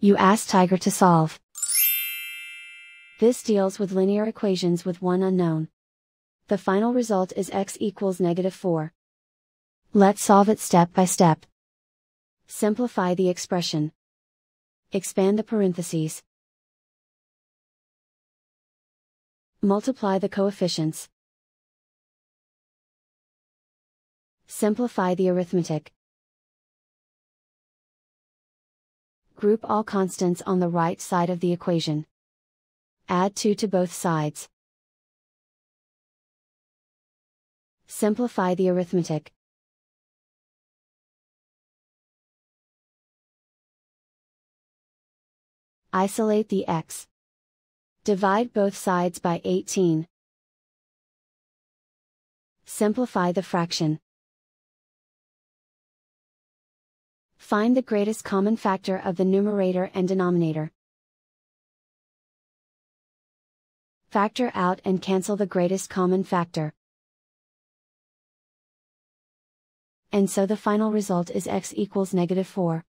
You ask Tiger to solve. This deals with linear equations with one unknown. The final result is x equals -4. Let's solve it step by step. Simplify the expression. Expand the parentheses. Multiply the coefficients. Simplify the arithmetic. Group all constants on the right side of the equation. Add 2 to both sides. Simplify the arithmetic. Isolate the x. Divide both sides by 18. Simplify the fraction. Find the greatest common factor of the numerator and denominator. Factor out and cancel the greatest common factor. And so the final result is x equals -4.